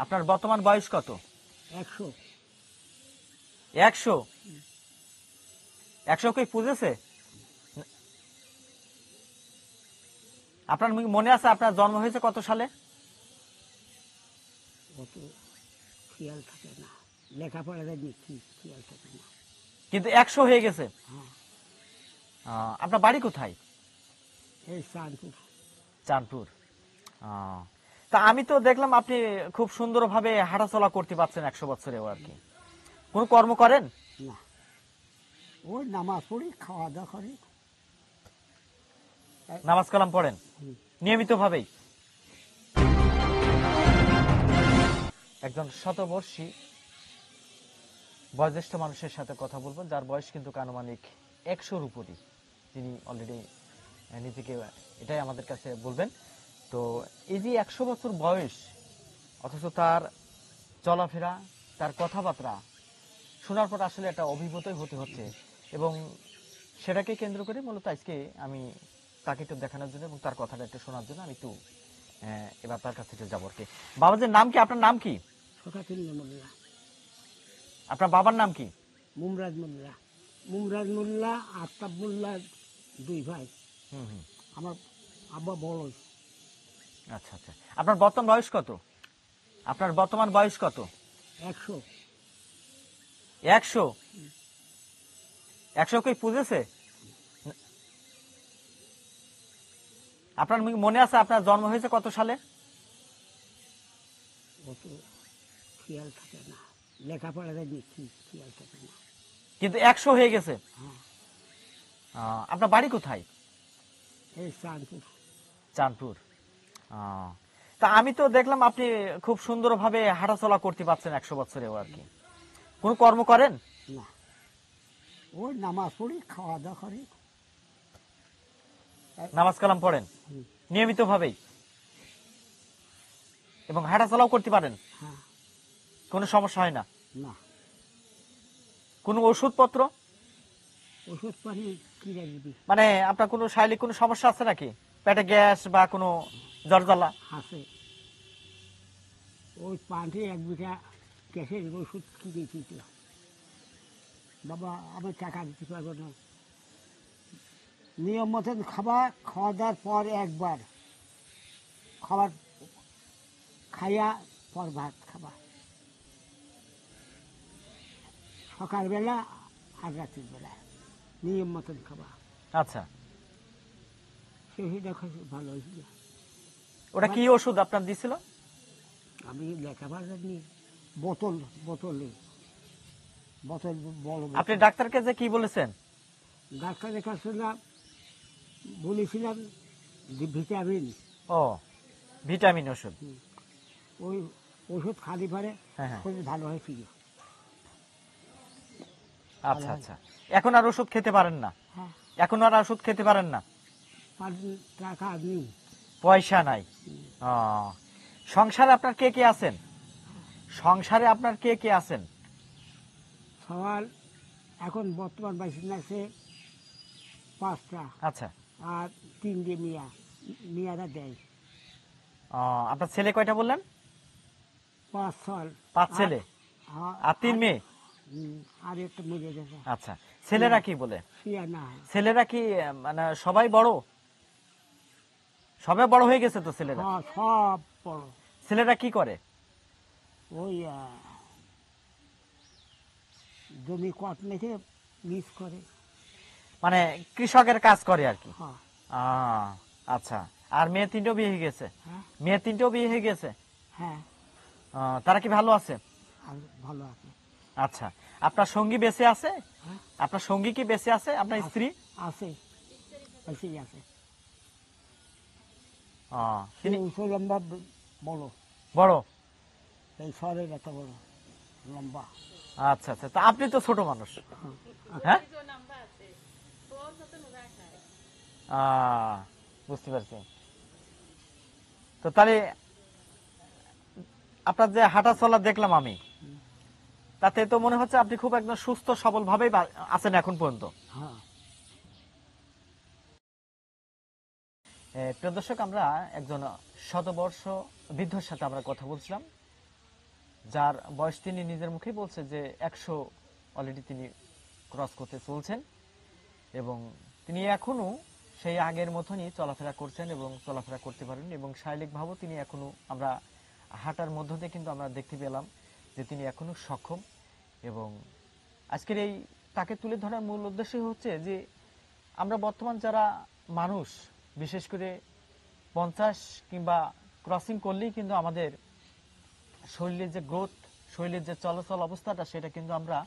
আপনার বর্তমান বয়স কত? 100। 100? 100 কি পুজেছে? আপনার মনে আছে আপনার জন্ম হয়েছে কত সালে? অত খেয়াল থাকে না, লেখাপড়াটা দেখি খেয়াল থাকে না। কিন্তু 100 হয়ে গেছে। হ্যাঁ, আপনার বাড়ি কোথায়? এই চাঁদপুর। চাঁদপুর। তা আমি তো দেখলাম আপনি খুব সুন্দরভাবে হাঁটাচলা করতে পারছেন 100 বছরেও আর কি। কোন কর্ম করেন? না, ওই নামাজ পড়ি, খাওয়া দাওয়া করি। নামাজ কালাম পড়েন নিয়মিত ভাবেই? একজন শতবর্ষী বয়োজ্যেষ্ঠ মানুষের সাথে কথা বলবো, যার বয়স কিন্তু আনুমানিক 100-র উপরই। তিনি অলরেডি নিজেকে এটাই আমাদের কাছে বলবেন। তো এই যে 100 বছর বয়স, অথচ তার চলাফেরা, তার কথাবার্তা শোনার পর আসলে একটা অভিভূতই হতে হচ্ছে, এবং সেটাকে কেন্দ্র করে মূলত আজকে আমি তাকে একটু দেখানোর জন্য এবং তার কথাটা একটু শোনার জন্য আমি একটু এবার তার কাছে একটু যাবো আর কি। বাবাজির নাম কি? আপনার নাম কি? শখাতুল্লাহ মোল্লা। আপনার বাবার নাম কি? মুমরাজ মোল্লা। মুমরাজ মোল্লা, আফতাব মোল্লা, 2 ভাই। আমার আব্বা বড়। আচ্ছা আচ্ছা। আপনার বর্তমান বয়স কত? আপনার বর্তমান বয়স কত? 100। 100? 100 কি পুজেছে? আপনার মনে আছে আপনার জন্ম হয়েছে কত সালে? অত খেয়াল থাকে না, লেখাপড়াটা দেখি খেয়াল থাকে না। কিন্তু 100 হয়ে গেছে। হ্যাঁ, আপনার বাড়ি কোথায়? এই চাঁদপুর। চাঁদপুর। তা আমি তো দেখলাম আপনি খুব সুন্দরভাবে হাঁটাচলা করতে পারছেন 100 বছরেও আর কি। কোন কর্ম করেন? না, ওই নামাজ পড়ি, খাওয়া দাওয়া করি। নামাজ কালাম পড়েন নিয়মিত ভাবেই এবং হাঁটাচলাও করতে পারেন? হ্যাঁ। কোনো সমস্যা হয় না? না। কোনো ওষুধপত্র? ওষুধ পানি কি রাখবি? মানে আপনার কোনো শারীরিক কোনো সমস্যা আছে নাকি? পেটে গ্যাস বা কোনো জ্বর-জ্বালা? আছে। ওই পানি 1 বিঘা গ্যাসের ওষুধ কিনে দিত। বাবা, আমি টাকা দিতে পারবো না। নিয়ম মতন খাবার, খাওয়া দাওয়ার পর একবার খাবার খাইয়া পর ভাত খাবা, সকালবেলা আর রাতের বেলা নিয়ম মতন খাবা। আচ্ছা, সেটা ভালো হয়েছিল। ওটা কি ওষুধ আপনার দিছিল? আমি লেখাপড়া নিয়ে বোতল বোতলে বোতল বড়। আপনি ডাক্তারকে যে কি বলেছেন? ডাক্তারের কাছে না, বলেছিলাম যে ভিটামিন। ও, ভিটামিন ওষুধ। ওই ওষুধ খালি পারে হ্যাঁ, হ্যাঁ। শরীর ভালো হয়েছিল। আচ্ছা আচ্ছা। এখন আর ওষুধ খেতে পারেন না? হ্যাঁ, এখন আর ওষুধ খেতে পারেন না? টাকা নেই, পয়সা নাই। সংসারে আপনার কে কে আছেন? সংসারে আপনার কে কে আছেন? সবার এখন বর্তমান বাসিন্দা আছে 5টা। আচ্ছা। আর 3টে মিয়া, মিয়ারা দেয়। আপনার ছেলে কয়টা বললেন? 5 ছেলে আর 3 মেয়ে? আর একটা মরে গেছে। আচ্ছা, ছেলেরা কি বলে? না, ছেলেরা কি মানে সবাই বড়? সবাই বড় হয়ে গেছে তো ছেলেরা? সব বড়। ছেলেরা কি করে? ওই জমি কট মেখে লিজ করে, মানে কৃষকের কাজ করে আর কি। হ্যাঁ। আচ্ছা। আর মেয়ে 3টেও বিয়ে হয়ে গেছে? হ্যাঁ, মেয়ে 3টেও বিয়ে হয়ে গেছে? হ্যাঁ, তারা কি ভালো আছে? আর ভালো আছে। আচ্ছা, আপনার সঙ্গী বেঁচে আছে? হ্যাঁ, আপনার সঙ্গী কি বেঁচে আছে? আপনার স্ত্রী? আছে, বেশি আছে। তিনি উঁচু লম্বা বড় বড়? এই শহরের এত বড় লম্বা। আচ্ছা আচ্ছা। তা আপনি তো ছোট মানুষ, হ্যাঁ? বুঝতে পারছি। তো তাহলে আপনার যে হাঁটা চলা দেখলাম আমি, তাতে তো মনে হচ্ছে আপনি খুব একদম সুস্থ সবল ভাবেই আছেন এখন পর্যন্ত। হ্যাঁ, প্রিয় দর্শক, আমরা একজন শতবর্ষ বৃদ্ধর সাথে আমরা কথা বলছিলাম। যার বয়স তিনি নিজের মুখেই বলছে যে 100 অলরেডি তিনি ক্রস করতে চলছেন এবং তিনি এখনো সেই আগের মতনই চলাফেরা করছেন এবং চলাফেরা করতে পারেন এবং শারীরিকভাবেও তিনি এখনো আমরা হাঁটার মধ্য দিয়ে কিন্তু আমরা দেখতে পেলাম যে তিনি এখনো সক্ষম এবং আজকের এই তাকে তুলে ধরার মূল উদ্দেশ্য হচ্ছে যে আমরা বর্তমান যারা মানুষ বিশেষ করে 50 কিংবা ক্রসিং করলেই কিন্তু আমাদের শরীরের যে গ্রোথ শরীরের যে চলাচল অবস্থাটা সেটা কিন্তু আমরা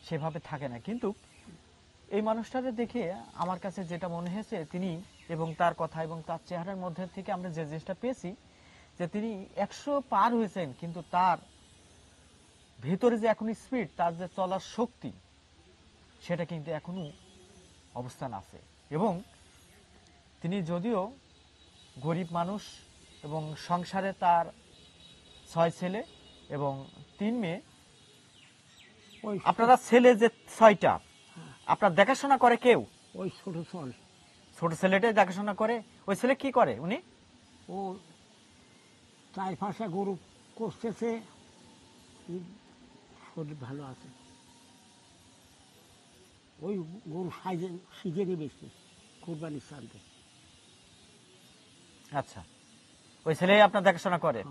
সেভাবে থাকে না কিন্তু এই মানুষটাকে দেখে আমার কাছে যেটা মনে হয়েছে তিনি এবং তার কথা এবং তার চেহারার মধ্যে থেকে আমরা যে জিনিসটা পেয়েছি যে তিনি 100 পার হয়েছেন কিন্তু তার ভেতরে যে এখন স্পিড তার যে চলার শক্তি সেটা কিন্তু এখনো অবস্থান আছে এবং তিনি যদিও গরিব মানুষ এবং সংসারে তার 6 ছেলে এবং 3 মেয়ে ওই আপনারা ছেলে যে 6টা আপনার দেখাশোনা করে কেউ ওই ছোট চল ছোট ছেলেটাই দেখাশোনা করে ওই ছেলে কি করে উনি ও 4-5টা গরু করতেছে শরীর ভালো আছে ওই গরু সিজেরই বেশি কোরবানির শান্তি আচ্ছা ওই ছেলে আপনার দেখাশোনা করে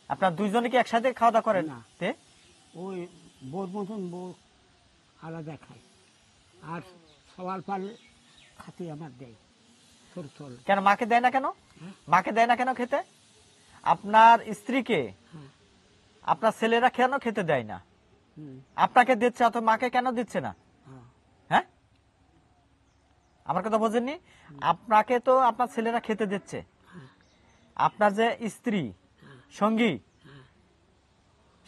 আপনার দুইজনে কি একসাথে খাওয়া দাওয়া করেন না। তে ওই বোর মতন বউ আলাদা খায় আর সওয়াল পাল খাতে আমার দেয় ছোট চল কেন মাকে দেয় না কেন হ্যাঁ। মাকে দেয় না কেন খেতে আপনার স্ত্রীকে হ্যাঁ আপনার ছেলেরা কেন খেতে দেয় না হুম, আপনাকে দিচ্ছে অথবা মাকে কেন দিচ্ছে না হ্যাঁ, হ্যাঁ আমার কথা বোঝেননি আপনাকে তো আপনার ছেলেরা খেতে দিচ্ছে আপনার যে স্ত্রী সঙ্গী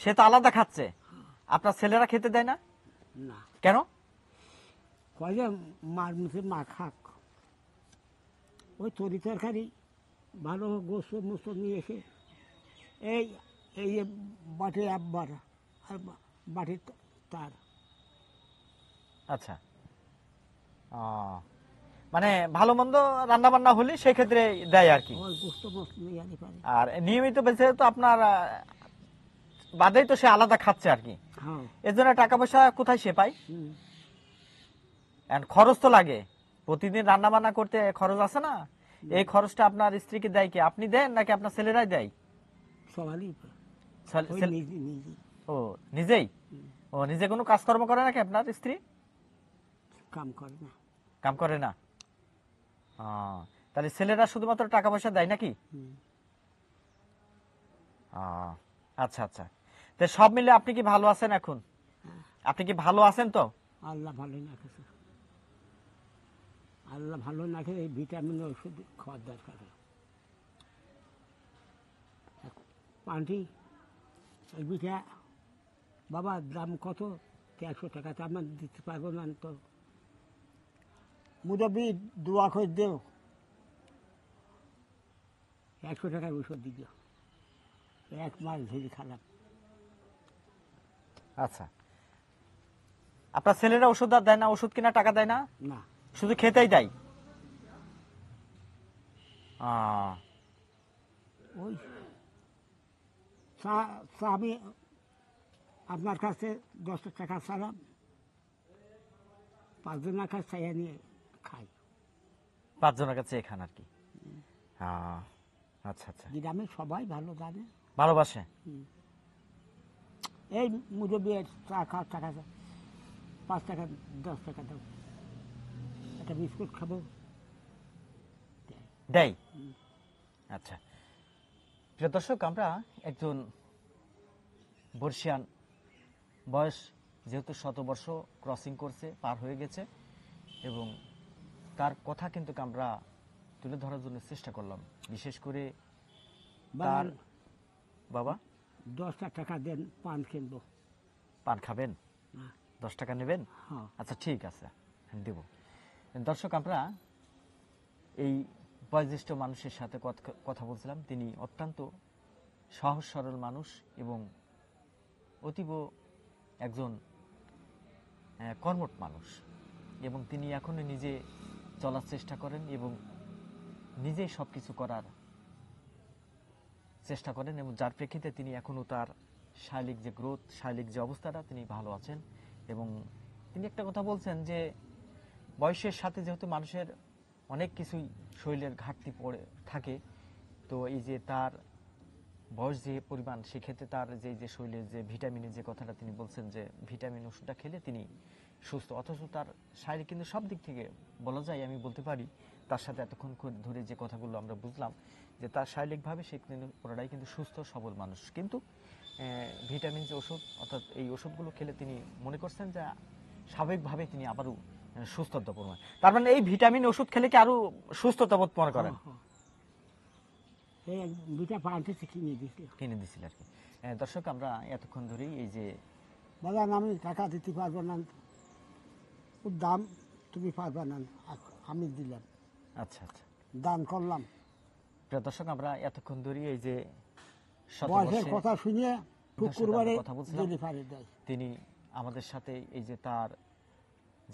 সে তো আলাদা খাচ্ছে আপনার ছেলেরা খেতে দেয় না না কেন কয় যে মার মুখে মা খাক ওই তরি তরকারি ভালো গোস্ত মোস্ত নিয়ে এসে এই এই যে বাটে আব্বার আর বাটে তার আচ্ছা ও, মানে ভালো মন্দ রান্না বান্না হলে সেই ক্ষেত্রে দেয় আর কি ওই গোস্ত মোস্ত নিয়ে আনি পারে আর নিয়মিত বেঁচে তো আপনার বাদেই তো সে আলাদা খাচ্ছে আর কি হ্যাঁ এর জন্য টাকা পয়সা কোথায় সে পায় হুম, And খরচ তো লাগে প্রতিদিন রান্না বান্না করতে খরচ আছে না এই খরচটা আপনার স্ত্রীকে দেয় কি আপনি দেন নাকি আপনার ছেলেরাই দেয় সবারই ছেলে- ওই ছেলে- নিজে নিজে ও নিজেই ও নিজে কোনো কাজকর্ম করে নাকি আপনার স্ত্রী কাম করে না কাম করে না ও, তাহলে ছেলেরা শুধুমাত্র টাকা পয়সা দেয় নাকি হুম, ও, আচ্ছা আচ্ছা তো সব মিলে আপনি কি ভালো আছেন এখন আপনি কি ভালো আছেন তো আল্লাহ ভালো না খেছে আল্লাহ ভালো না খেলে এই ভিটামিন ওষুধ খাওয়ার দরকার পান্টি এই পিঠা বাবা দাম কত 100 টাকা তো আমার দিতে পারবো না তো মুরব্বী দোয়া করে দেও 100 টাকার ওষুধ দিল 1 মাস ধরে খালাম আচ্ছা আপনার ছেলেরা ওষুধ আর দেয় না ওষুধ কিনা টাকা দেয় না না শুধু খেতেই দেয় ও, ওই চা চা আমি আপনার কাছে 10 টাকা চালাম 5 জনের কাছে চাইয়া নিয়ে খাই 5 জনের কাছে খান আর কি ও, আচ্ছা আচ্ছা গ্রামে সবাই ভালো জানে ভালোবাসে এই মুরব্বী চা খাওয়ার টাকা 5 টাকা 10 টাকা দাও একটা বিস্কুট খাবো দেয় আচ্ছা প্রিয় দর্শক আমরা একজন বর্ষিয়ান বয়স যেহেতু 100 বর্ষ ক্রসিং করছে পার হয়ে গেছে এবং তার কথা কিন্তু আমরা তুলে ধরার জন্য চেষ্টা করলাম বিশেষ করে তার বাবা 10 টাকা দেন পান কিনবো পান খাবেন হ্যাঁ। 10 টাকা নেবেন হ্যাঁ আচ্ছা ঠিক আছে আমি দেব দর্শক আমরা এই বয়োজ্যেষ্ঠ মানুষের সাথে কথা বলছিলাম তিনি অত্যন্ত সহজ সরল মানুষ এবং অতীব একজন কর্মঠ মানুষ এবং তিনি এখনো নিজে চলার চেষ্টা করেন এবং নিজেই সবকিছু করার চেষ্টা করেন এবং যার প্রেক্ষিতে তিনি এখনও তার শারীরিক যে গ্রোথ, শারীরিক যে অবস্থাটা, তিনি ভালো আছেন। এবং তিনি একটা কথা বলছেন যে বয়সের সাথে যেহেতু মানুষের অনেক কিছুই শরীরের ঘাটতি পড়ে থাকে, তো এই যে তার বয়স যে পরিমাণ, সেক্ষেত্রে তার যে শরীরের যে ভিটামিনের যে কথাটা তিনি বলছেন যে ভিটামিন ওষুধটা খেলে তিনি সুস্থ, অথচ তার শারীরিক কিন্তু সব দিক থেকে বলা যায়, আমি বলতে পারি তার সাথে এতক্ষণ ধরে যে কথাগুলো আমরা বুঝলাম যে তার শারীরিকভাবে সে কিন্তু পুরোটাই কিন্তু সুস্থ সবল মানুষ, কিন্তু ভিটামিন যে ওষুধ, অর্থাৎ এই ওষুধগুলো খেলে তিনি মনে করছেন যে স্বাভাবিকভাবে তিনি আবারও সুস্থতা বোধ করেন। তার মানে এই ভিটামিন ওষুধ খেলে কি আরো সুস্থতা বোধ মনে করেন? এই দুইটা পাল্টেছে কিনে দিছিল। কিনে দিছিল আর কি। দর্শক, আমরা এতক্ষণ ধরেই এই যে বলেন আমি টাকা দিতে পারবো না, ওর দাম তুমি পারবে না, আমি দিলাম, আচ্ছা আচ্ছা, দান করলাম। প্রিয় দর্শক, আমরা এতক্ষণ ধরেই এই যে বয়সের কথা শুনিয়ে শুক্রবারে কথা বলছিলাম, জেলে পারে দেয়। তিনি আমাদের সাথে এই যে তার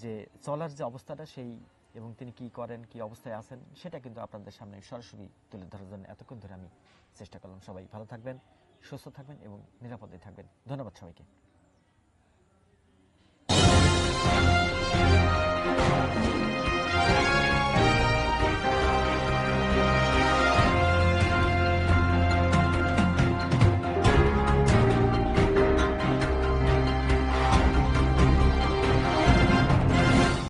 যে চলার যে অবস্থাটা সেই, এবং তিনি কি করেন, কি অবস্থায় আছেন, সেটা কিন্তু আপনাদের সামনে সরাসরি তুলে ধরার জন্য এতক্ষণ ধরে আমি চেষ্টা করলাম। সবাই ভালো থাকবেন, সুস্থ থাকবেন এবং নিরাপদে থাকবেন। ধন্যবাদ সবাইকে।